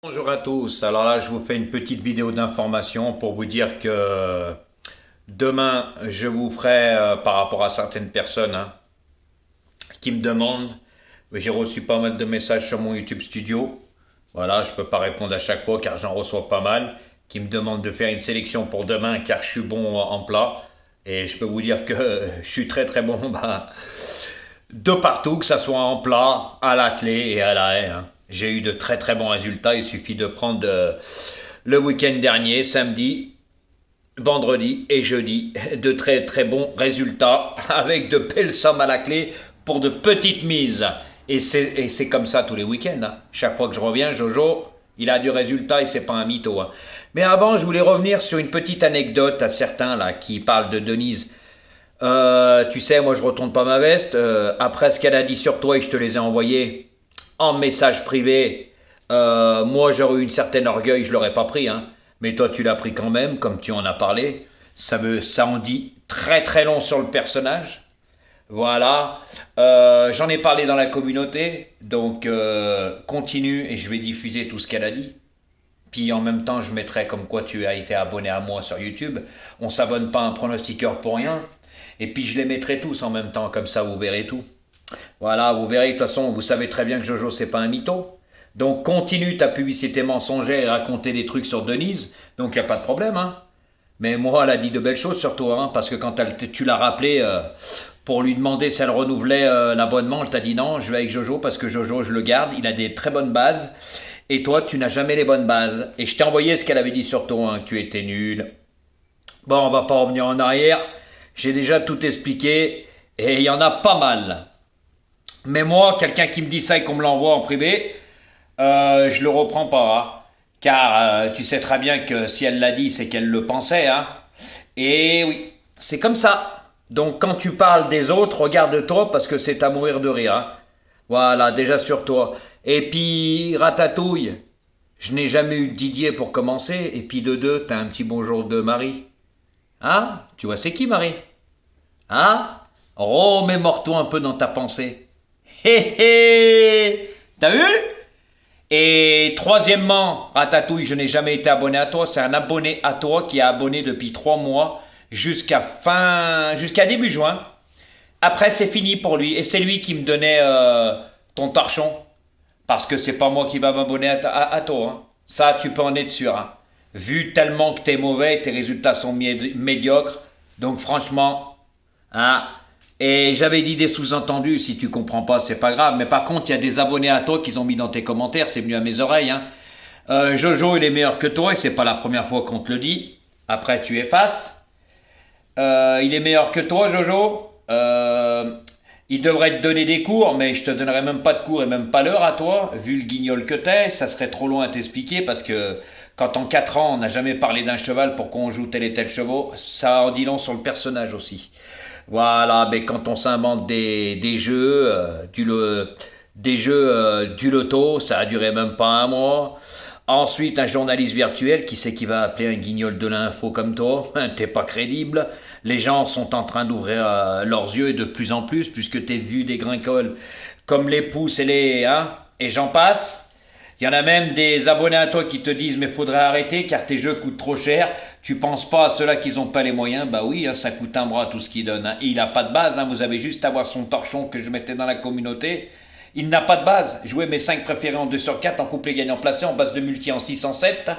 Bonjour à tous, alors là je vous fais une petite vidéo d'information pour vous dire que demain je vous ferai par rapport à certaines personnes qui me demandent, j'ai reçu pas mal de messages sur mon YouTube Studio, voilà je peux pas répondre à chaque fois car j'en reçois pas mal, qui me demandent de faire une sélection pour demain car je suis bon en plat et je peux vous dire que je suis très très bon de partout, que ça soit en plat, à la clé et à la haie. J'ai eu de très très bons résultats. Il suffit de prendre le week-end dernier, samedi, vendredi et jeudi, de très très bons résultats avec de belles sommes à la clé pour de petites mises. Et c'est comme ça tous les week-ends. Chaque fois que je reviens, Jojo, il a du résultat et c'est pas un mytho. Mais avant, je voulais revenir sur une petite anecdote à certains là qui parlent de Denise. Tu sais, moi je retourne pas ma veste. Après ce qu'elle a dit sur toi et je te les ai envoyés en message privé, moi j'aurais eu une certaine orgueil, je l'aurais pas pris. Mais toi tu l'as pris quand même, comme tu en as parlé. Ça en dit très très long sur le personnage. Voilà. J'en ai parlé dans la communauté. Donc continue et je vais diffuser tout ce qu'elle a dit. Puis en même temps, je mettrai comme quoi tu as été abonné à moi sur YouTube. On s'abonne pas à un pronostiqueur pour rien. Et puis je les mettrai tous en même temps, comme ça vous verrez tout. Voilà, vous verrez, de toute façon, vous savez très bien que Jojo, c'est pas un mytho. Donc continue ta publicité mensongère et raconter des trucs sur Denise. Donc il n'y a pas de problème. Mais moi, elle a dit de belles choses sur toi. Parce que quand tu l'as rappelé pour lui demander si elle renouvelait l'abonnement, elle t'a dit non, je vais avec Jojo parce que Jojo, je le garde. Il a des très bonnes bases. Et toi, tu n'as jamais les bonnes bases. Et je t'ai envoyé ce qu'elle avait dit sur toi, que tu étais nul. Bon, on va pas revenir en arrière. J'ai déjà tout expliqué. Et il y en a pas mal. Mais moi, quelqu'un qui me dit ça et qu'on me l'envoie en privé, je le reprends pas. Car tu sais très bien que si elle l'a dit, c'est qu'elle le pensait. Et oui, c'est comme ça. Donc quand tu parles des autres, regarde-toi parce que c'est à mourir de rire. Voilà, déjà sur toi. Et puis, ratatouille. Je n'ai jamais eu de Didier pour commencer. Et puis de deux, t'as un petit bonjour de Marie. Tu vois c'est qui Marie? Remémore-toi un peu dans ta pensée. Hé hé. T'as vu? Et troisièmement, Ratatouille, je n'ai jamais été abonné à toi. C'est un abonné à toi qui est abonné depuis 3 mois jusqu'à début juin. Après, c'est fini pour lui. Et c'est lui qui me donnait ton torchon. Parce que c'est pas moi qui va m'abonner à toi. Ça, tu peux en être sûr. Vu tellement que t'es mauvais, tes résultats sont médiocres. Donc franchement, et j'avais dit des sous-entendus, si tu comprends pas, c'est pas grave. Mais par contre, il y a des abonnés à toi qu'ils ont mis dans tes commentaires, c'est venu à mes oreilles. Jojo, il est meilleur que toi, et c'est pas la première fois qu'on te le dit. Après, tu effaces. Il est meilleur que toi, Jojo. Il devrait te donner des cours, mais je te donnerai même pas de cours et même pas l'heure à toi, vu le guignol que t'es. Ça serait trop loin à t'expliquer parce que quand en 4 ans on n'a jamais parlé d'un cheval pour qu'on joue tel et tel chevaux, ça en dit long sur le personnage aussi. Voilà, mais quand on s'invente des jeux, du loto, ça a duré même pas un mois. Ensuite, un journaliste virtuel, qui c'est qui va appeler un guignol de l'info comme toi? T'es pas crédible. Les gens sont en train d'ouvrir leurs yeux et de plus en plus, puisque t'es vu des grincoles comme les pouces et et j'en passe. Il y en a même des abonnés à toi qui te disent mais faudrait arrêter car tes jeux coûtent trop cher. Tu penses pas à ceux-là qui n'ont pas les moyens? Bah oui, ça coûte un bras tout ce qu'il donne. Et il n'a pas de base, vous avez juste à voir son torchon que je mettais dans la communauté. Il n'a pas de base. Jouer mes 5 préférés en 2 sur 4, en couplet gagnant placé, en base de multi en 6 en 7.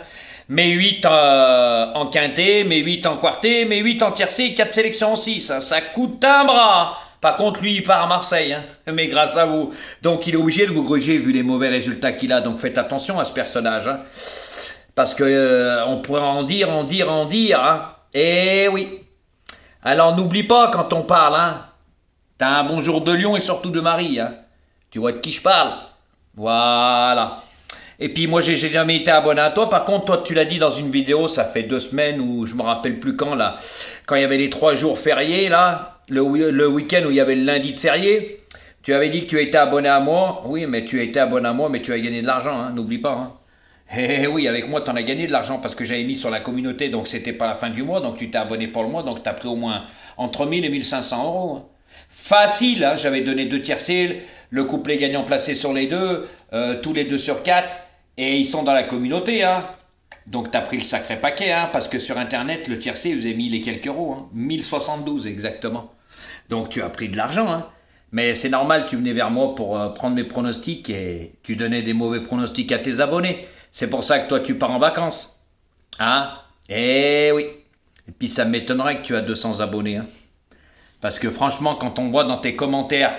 Mes 8 en quintet, mes 8 en quartet, mes 8 en tiercé et 4 sélections en 6. Ça coûte un bras. Par contre, lui, il part à Marseille, mais grâce à vous. Donc, il est obligé de vous gruger vu les mauvais résultats qu'il a. Donc, faites attention à ce personnage. Parce que on pourrait en dire. Et oui. Alors, n'oublie pas quand on parle. T'as un bonjour de Lyon et surtout de Marie. Tu vois de qui je parle? Voilà. Et puis moi j'ai jamais été abonné à toi. Par contre toi tu l'as dit dans une vidéo, ça fait 2 semaines ou je me rappelle plus quand là, quand il y avait les 3 jours fériés là, le week-end où il y avait le lundi de férié. Tu avais dit que tu étais abonné à moi. Oui mais tu as été abonné à moi mais tu as gagné de l'argent, n'oublie pas. Eh oui, avec moi, tu en as gagné de l'argent parce que j'avais mis sur la communauté, donc c'était pas la fin du mois, donc tu t'es abonné pour le mois, donc tu as pris au moins entre 1000 et 1500 euros. Facile, j'avais donné 2 tiercés, le couplet gagnant placé sur les deux, tous les 2 sur 4, Et ils sont dans la communauté, hein. Donc t'as pris le sacré paquet, hein, parce que sur internet, le tiercé vous avez mis les quelques euros, hein, 1072 exactement. Donc tu as pris de l'argent, hein. Mais c'est normal, tu venais vers moi pour prendre mes pronostics et tu donnais des mauvais pronostics à tes abonnés. C'est pour ça que toi tu pars en vacances. Hein? Eh oui. Et puis ça m'étonnerait que tu as 200 abonnés, hein. Parce que franchement, quand on voit dans tes commentaires,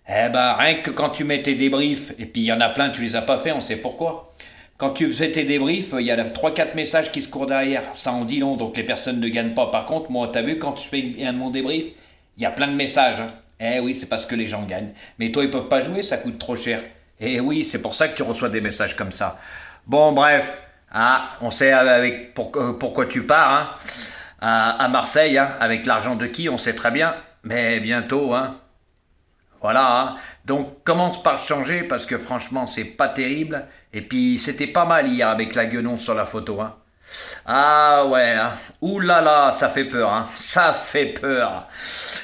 eh ben rien que quand tu mets tes débriefs, et puis il y en a plein, tu les as pas fait, on sait pourquoi. Quand tu fais tes débriefs, il y a 3-4 messages qui se courent derrière. Ça en dit long, donc les personnes ne gagnent pas. Par contre, moi, t'as vu, quand je fais mon débrief, il y a plein de messages, hein. Eh oui, c'est parce que les gens gagnent. Mais toi, ils peuvent pas jouer, ça coûte trop cher. Eh oui, c'est pour ça que tu reçois des messages comme ça. Bon, bref, ah, on sait pourquoi tu pars, hein, à Marseille, hein, avec l'argent de qui, on sait très bien. Mais bientôt, hein. Voilà, hein. Donc commence par changer parce que franchement c'est pas terrible. Et puis c'était pas mal hier avec la guenon sur la photo, hein. Ah ouais, hein. Ouh là là, ça fait peur, hein. Ça fait peur.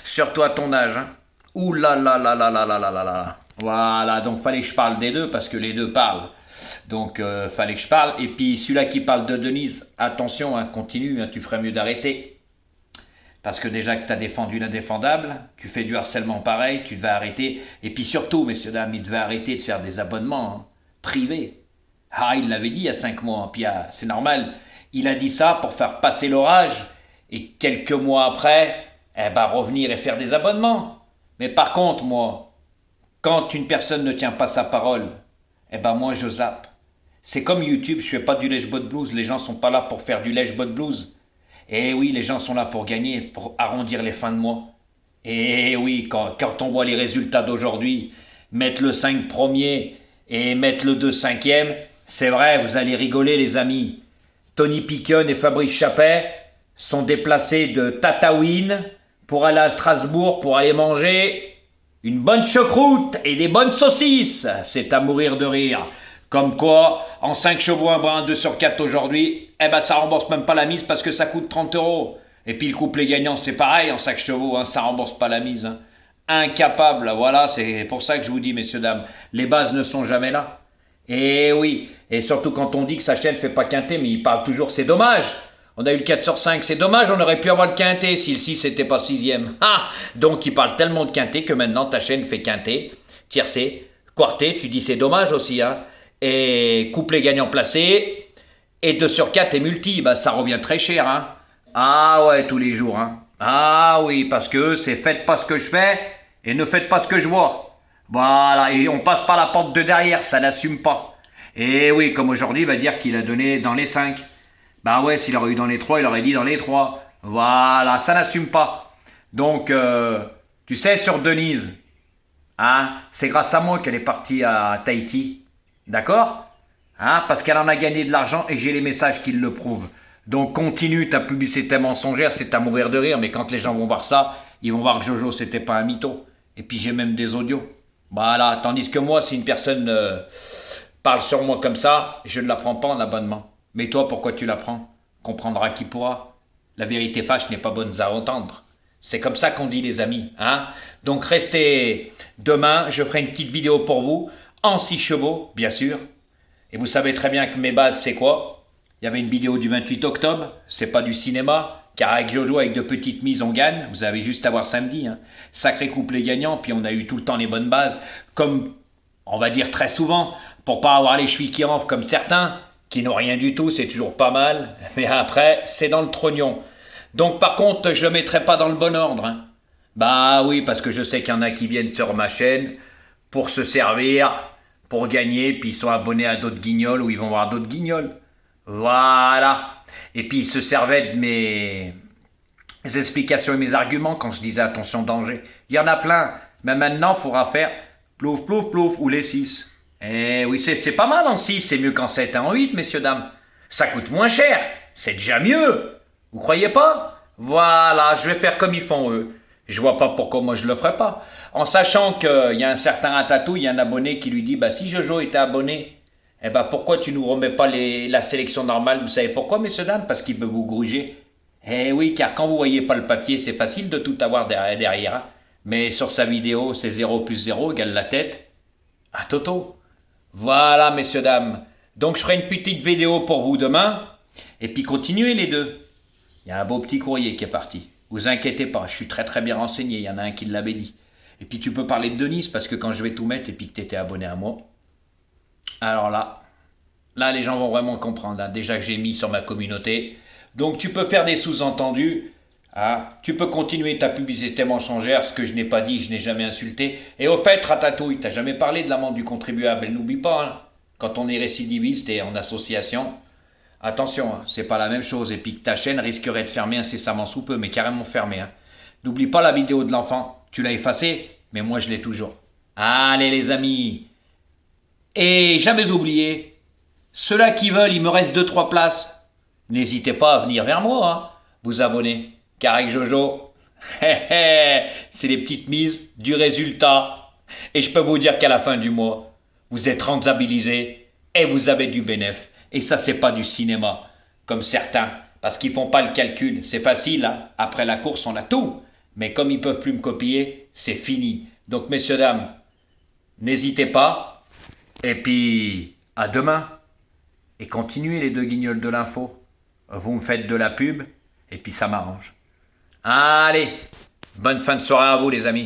Surtout à ton âge, hein. Ouh là là là là là là là là là. Voilà, donc fallait que je parle des deux parce que les deux parlent. Donc fallait que je parle. Et puis celui-là qui parle de Denise, attention, hein, continue, hein, tu ferais mieux d'arrêter. Parce que déjà que tu as défendu l'indéfendable, tu fais du harcèlement pareil, tu devais arrêter. Et puis surtout, messieurs, dames, il devait arrêter de faire des abonnements, hein, privés. Ah, il l'avait dit il y a 5 mois, hein, puis c'est normal. Il a dit ça pour faire passer l'orage. Et quelques mois après, eh ben, revenir et faire des abonnements. Mais par contre, moi, quand une personne ne tient pas sa parole, eh ben moi je zappe. C'est comme YouTube, je fais pas du lèche-bot blues, les gens sont pas là pour faire du lèche-bot blues. Et oui, les gens sont là pour gagner, pour arrondir les fins de mois. Et oui, quand on voit les résultats d'aujourd'hui, mettre le 5 premier et mettre le 2 cinquième, c'est vrai, vous allez rigoler les amis. Tony Piquion et Fabrice Chappet sont déplacés de Tataouine pour aller à Strasbourg pour aller manger une bonne choucroute et des bonnes saucisses. C'est à mourir de rire. Comme quoi, en 5 chevaux, un brin, 2 sur 4 aujourd'hui, eh ben ça rembourse même pas la mise parce que ça coûte 30 euros. Et puis le couplet gagnant, c'est pareil, en 5 chevaux, hein, ça rembourse pas la mise, hein. Incapable, voilà, c'est pour ça que je vous dis, messieurs, dames, les bases ne sont jamais là. Et oui, et surtout quand on dit que sa chaîne fait pas quintet, mais il parle toujours, c'est dommage. On a eu le 4 sur 5, c'est dommage, on aurait pu avoir le quintet si le 6 n'était pas 6e. Ah, donc il parle tellement de quintet que maintenant ta chaîne fait quintet, tiercé, quartet, tu dis c'est dommage aussi, hein. Et couplet gagnant placé, et 2 sur 4 et multi, bah ça revient très cher, hein. Ah ouais, tous les jours, hein. Ah oui, parce que c'est faites pas ce que je fais et ne faites pas ce que je vois. Voilà, et on passe par la porte de derrière, ça n'assume pas. Et oui, comme aujourd'hui, il va dire qu'il a donné dans les 5. Bah ouais, s'il aurait eu dans les 3, il aurait dit dans les 3. Voilà, ça n'assume pas. Donc, tu sais, sur Denise, hein, c'est grâce à moi qu'elle est partie à Tahiti. D'accord? Hein, parce qu'elle en a gagné de l'argent et j'ai les messages qui le prouvent. Donc continue ta publicité mensongère, c'est à mourir de rire, mais quand les gens vont voir ça, ils vont voir que Jojo c'était pas un mytho. Et puis j'ai même des audios. Voilà, tandis que moi, si une personne parle sur moi comme ça, je ne la prends pas en abonnement. Mais toi, pourquoi tu la prends? Comprendra qui pourra. La vérité fâche n'est pas bonne à entendre. C'est comme ça qu'on dit les amis, hein. Donc restez demain, je ferai une petite vidéo pour vous, en 6 chevaux, bien sûr. Et vous savez très bien que mes bases, c'est quoi? Il y avait une vidéo du 28 octobre, c'est pas du cinéma, car avec Jojo, avec de petites mises, on gagne. Vous avez juste à voir samedi, hein. Sacré couplet gagnant, puis on a eu tout le temps les bonnes bases, comme on va dire très souvent, pour pas avoir les chevilles qui renflent comme certains, qui n'ont rien du tout, c'est toujours pas mal, mais après, c'est dans le trognon. Donc par contre, je le mettrai pas dans le bon ordre, hein. Bah oui, parce que je sais qu'il y en a qui viennent sur ma chaîne pour se servir, pour gagner, puis ils sont abonnés à d'autres guignols ou ils vont voir d'autres guignols. Voilà. Et puis ils se servaient de mes explications et mes arguments quand je disais attention danger. Il y en a plein. Mais maintenant, il faudra faire plouf, plouf, plouf ou les 6. Eh oui, c'est pas mal en 6, c'est mieux qu'en 7 et en 8, messieurs, dames. Ça coûte moins cher, c'est déjà mieux. Vous croyez pas? Voilà, je vais faire comme ils font eux. Je vois pas pourquoi moi je le ferais pas. En sachant qu'il y a un certain Ratatouille, il y a un abonné qui lui dit bah si Jojo était abonné, eh ben pourquoi tu nous remets pas la sélection normale? Vous savez pourquoi, messieurs dames? Parce qu'il peut vous gruger. Eh oui, car quand vous voyez pas le papier, c'est facile de tout avoir derrière, hein. Mais sur sa vidéo, c'est 0 plus 0 égale la tête à Toto. Voilà, messieurs dames. Donc je ferai une petite vidéo pour vous demain. Et puis continuez les deux. Il y a un beau petit courrier qui est parti. Vous inquiétez pas, je suis très très bien renseigné. Il y en a un qui l'avait dit. Et puis tu peux parler de Denise parce que quand je vais tout mettre et puis que tu étais abonné à moi, alors là les gens vont vraiment comprendre. Hein, déjà que j'ai mis sur ma communauté. Donc tu peux faire des sous-entendus. Hein, tu peux continuer ta publicité mensongère. Ce que je n'ai pas dit, je n'ai jamais insulté. Et au fait, Ratatouille, tu n'as jamais parlé de l'amende du contribuable. Elle n'oublie pas. Hein, quand on est récidiviste et en association. Attention, hein, c'est pas la même chose. Et puis que ta chaîne risquerait de fermer incessamment sous peu, mais carrément fermée. Hein. N'oublie pas la vidéo de l'enfant. Tu l'as effacée, mais moi je l'ai toujours. Allez les amis. Et jamais oublié, ceux-là qui veulent, il me reste 2-3 places. N'hésitez pas à venir vers moi, hein, vous abonner. Car avec Jojo, c'est les petites mises du résultat. Et je peux vous dire qu'à la fin du mois, vous êtes rentabilisé et vous avez du bénéfice. Et ça, c'est pas du cinéma, comme certains, parce qu'ils font pas le calcul. C'est facile, hein. Après la course, on a tout. Mais comme ils peuvent plus me copier, c'est fini. Donc, messieurs, dames, n'hésitez pas. Et puis, à demain. Et continuez les deux guignols de l'info. Vous me faites de la pub, et puis ça m'arrange. Allez, bonne fin de soirée à vous, les amis.